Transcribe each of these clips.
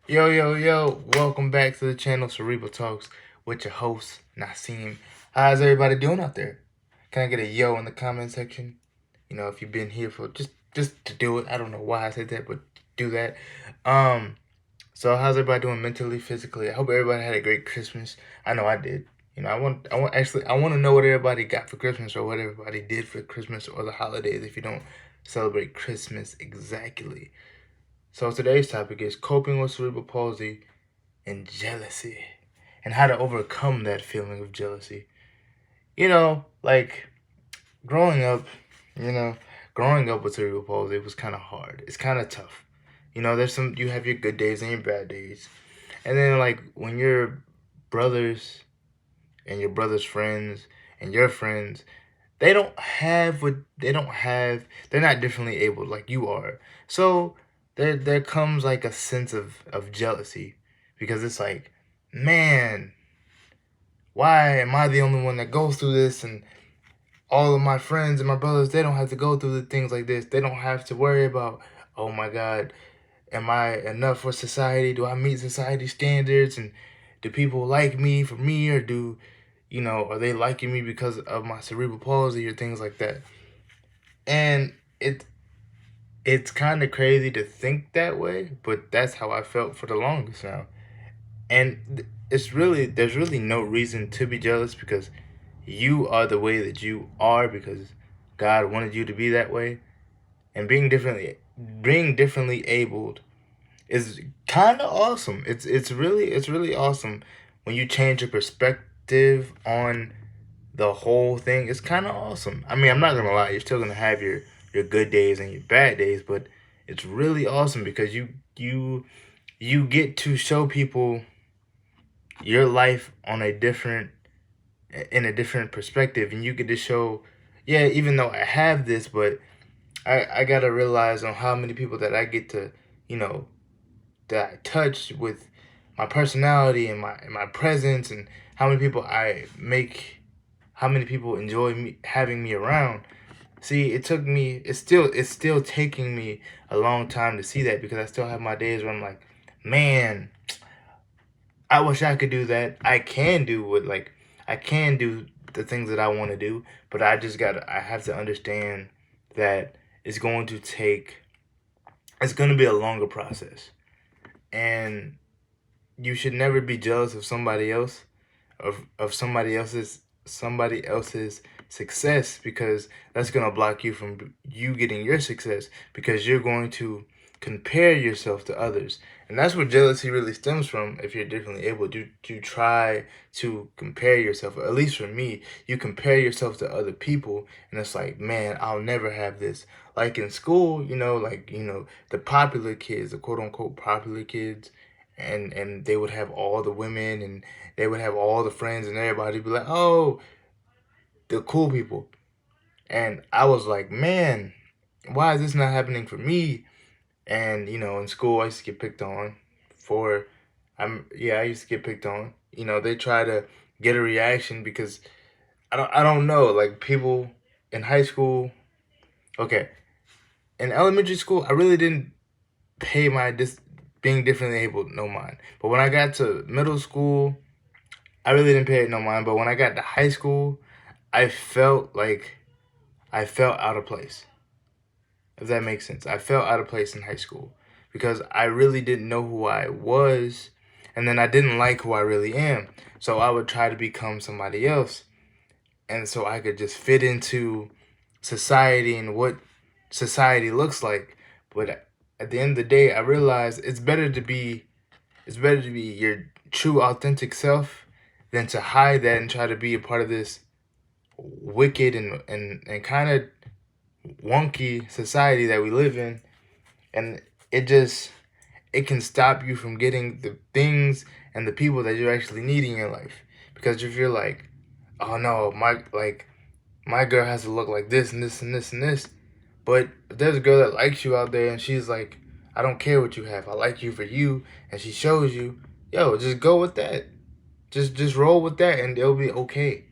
Yo, yo, yo, welcome back to the channel Cerebral Talks with your host, Nasim. How's everybody doing out there? Can I get a yo in the comment section? If you've been here for just to do it. I don't know why I said that, but do that. Um, so how's everybody doing mentally, physically? I hope everybody had a great Christmas. I know I did. I want to know what everybody got for Christmas or what everybody did for Christmas or the holidays if you don't celebrate Christmas exactly. So today's topic is coping with cerebral palsy and jealousy and how to overcome that feeling of jealousy. Like growing up, you know, growing up with cerebral palsy was kind of hard. It's kind of tough. You have your good days and your bad days. And then like when your brothers and your brother's friends and your friends, they're not differently able like you are. So there comes like a sense of jealousy because it's like, man, why am I the only one that goes through this, and all of my friends and my brothers, they don't have to go through the things like this. They don't have to worry about, oh my God, am I enough for society? Do I meet society standards? And do people like me for me, or are they liking me because of my cerebral palsy or things like that? And it's kind of crazy to think that way, but that's how I felt for the longest now. And there's really no reason to be jealous because you are the way that you are because God wanted you to be that way. And being differently abled is kind of awesome. It's really awesome when you change your perspective on the whole thing. It's kind of awesome. I mean, I'm not gonna lie, you're still gonna have your good days and your bad days, but it's really awesome because you get to show people your life in a different perspective, and you get to show, yeah, even though I have this, but I gotta realize on how many people that I get to, you know, that I touch with my personality and my presence, and how many people enjoy me having me around. See, it's still taking me a long time to see that because I still have my days where I'm like, man, I wish I could do that. I can do the things that I want to do, but I have to understand that it's going to take it's going to be a longer process. And you should never be jealous of somebody else, of somebody else's success, because that's going to block you from you getting your success, because you're going to compare yourself to others. And that's where jealousy really stems from. If you're differently able to try to compare yourself, at least for me, you compare yourself to other people, and it's like, man, I'll never have this. Like in school, the popular kids, the quote unquote popular kids, and they would have all the women, and they would have all the friends, and everybody would be like, oh, the cool people. And I was like, man, why is this not happening for me? And in school I used to get picked on for I used to get picked on. They try to get a reaction because I don't know, like people in high school, okay, in elementary school I really didn't pay my being differently able no mind. But when I got to middle school, I really didn't pay it no mind. But when I got to high school, I felt like I felt out of place. If that makes sense. I felt out of place in high school because I really didn't know who I was, and then I didn't like who I really am. So I would try to become somebody else, and so I could just fit into society and what society looks like. But at the end of the day, I realized it's better to be your true authentic self than to hide that and try to be a part of this wicked and kind of wonky society that we live in. And it can stop you from getting the things and the people that you actually need in your life. Because if you're like, oh no, my girl has to look like this and this and this and this, but if there's a girl that likes you out there and she's like, I don't care what you have, I like you for you, and she shows you, yo, just go with that. Just roll with that and it'll be okay.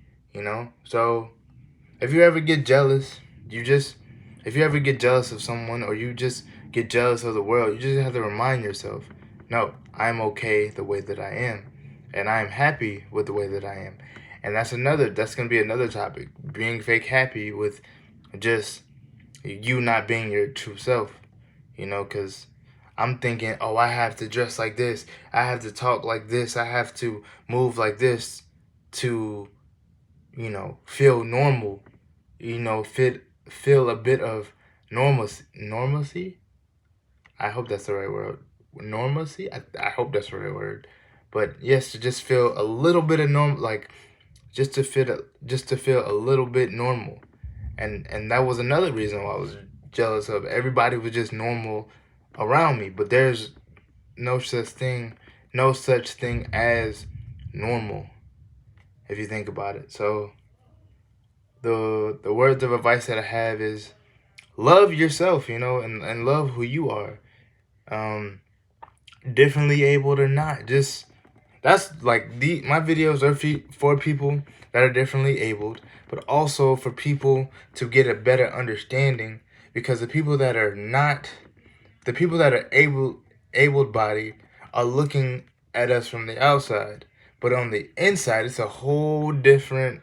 So if you ever get jealous, you just if you ever get jealous of someone, or you just get jealous of the world, you just have to remind yourself, No, I'm okay the way that I am. And I'm happy with the way that I am. And that's going to be another topic. Being fake happy with just you not being your true self. Because I'm thinking, oh, I have to dress like this. I have to talk like this. I have to move like this to, feel normal. Feel a bit of normalcy. I hope that's the right word. Normalcy. I hope that's the right word. But yes, to just feel a little bit of normal, like just to feel a little bit normal, and that was another reason why I was jealous of. Everybody was just normal around me, but there's no such thing, no such thing as normal if you think about it. So the words of advice that I have is love yourself, and love who you are. Um, Differently abled or not, just that's like my videos are for people that are differently abled, but also for people to get a better understanding, because the people that are abled body are looking at us from the outside, but on the inside it's a whole different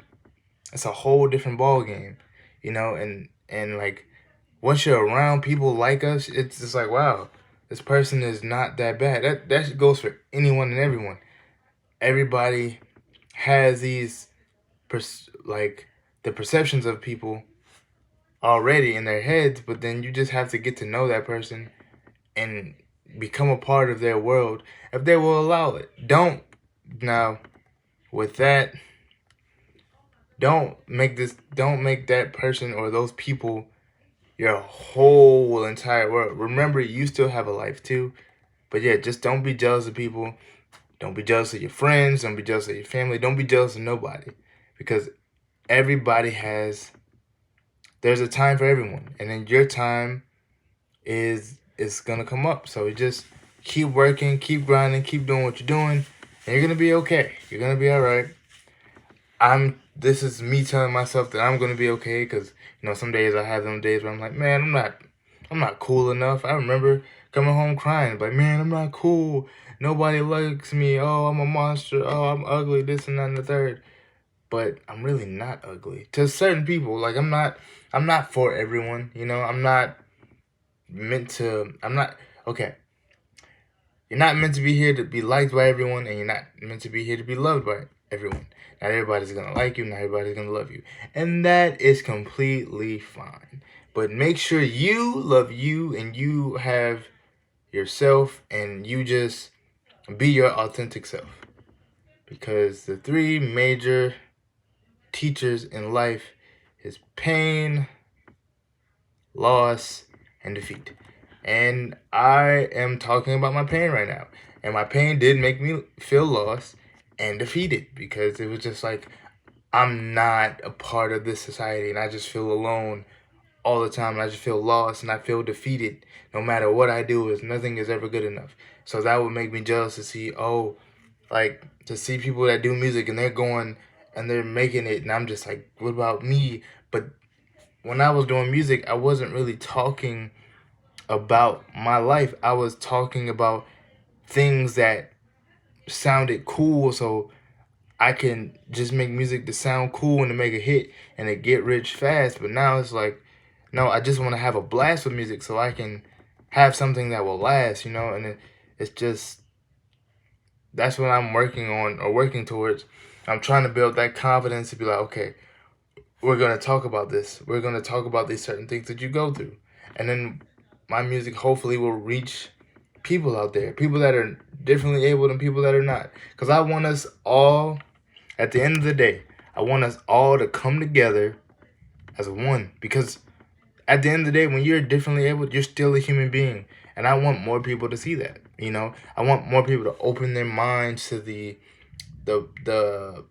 ball game, and like once you're around people like us, it's just like, wow, this person is not that bad. That goes for anyone and everyone. Everybody has these like the perceptions of people already in their heads, but then you just have to get to know that person and become a part of their world if they will allow it. Don't now with that, don't make that person or those people your whole entire world. Remember, you still have a life too. But yeah, just don't be jealous of people. Don't be jealous of your friends. Don't be jealous of your family. Don't be jealous of nobody. Because everybody there's a time for everyone. And then your time is going to come up. So just keep working, keep grinding, keep doing what you're doing. And you're going to be okay. You're going to be all right. This is me telling myself that I'm going to be okay. Because, some days I have them days where I'm like, man, I'm not cool enough. I remember coming home crying, like, man, I'm not cool. Nobody likes me. Oh, I'm a monster. Oh, I'm ugly. This and that and the third. But I'm really not ugly to certain people. Like I'm not for everyone. I'm not okay. You're not meant to be here to be liked by everyone, and you're not meant to be here to be loved by everyone. Not everybody's gonna like you. Not everybody's gonna love you, and that is completely fine. But make sure you love you and you have yourself and you just be your authentic self. Because the three major teachers in life is pain, loss, and defeat. And I am talking about my pain right now. And my pain did make me feel lost and defeated, because it was just like, I'm not a part of this society and I just feel alone all the time. And I just feel lost and I feel defeated. No matter what I do, nothing is ever good enough. So that would make me jealous to see, to see people that do music and they're going and they're making it. And I'm just like, what about me? But when I was doing music, I wasn't really talking about my life. I was talking about things that sounded cool, so I can just make music to sound cool and to make a hit and to get rich fast. But now it's like, no, I just want to have a blast with music so I can have something that will last, and it's just, that's what I'm working on or working towards. I'm trying to build that confidence to be like, okay, we're going to talk about this. We're going to talk about these certain things that you go through. And then my music hopefully will reach people out there, people that are differently able and people that are not. Because I want us all, at the end of the day, I want us all to come together as one. Because at the end of the day, when you're differently able, you're still a human being. And I want more people to see that, I want more people to open their minds to the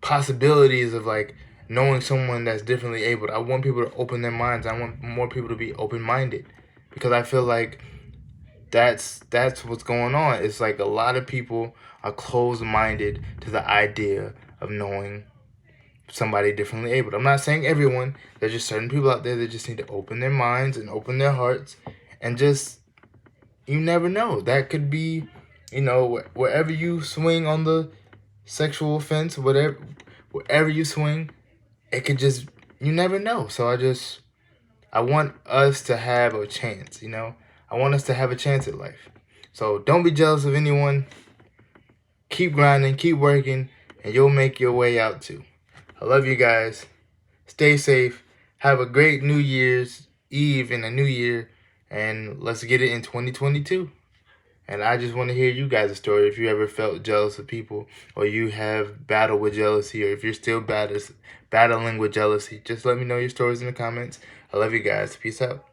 possibilities of like knowing someone that's differently able. I want people to open their minds. I want more people to be open-minded, because I feel like that's what's going on. It's like a lot of people are closed-minded to the idea of knowing somebody differently able. I'm not saying everyone. There's just certain people out there that just need to open their minds and open their hearts, and just, you never know. That could be You know, wherever you swing on the sexual fence, wherever you swing, it could just, you never know. So I want us to have a chance, you know? I want us to have a chance at life. So don't be jealous of anyone. Keep grinding, keep working, and you'll make your way out too. I love you guys. Stay safe. Have a great New Year's Eve and a new year. And let's get it in 2022. And I just want to hear you guys' story. If you ever felt jealous of people, or you have battled with jealousy, or if you're still battling with jealousy, just let me know your stories in the comments. I love you guys. Peace out.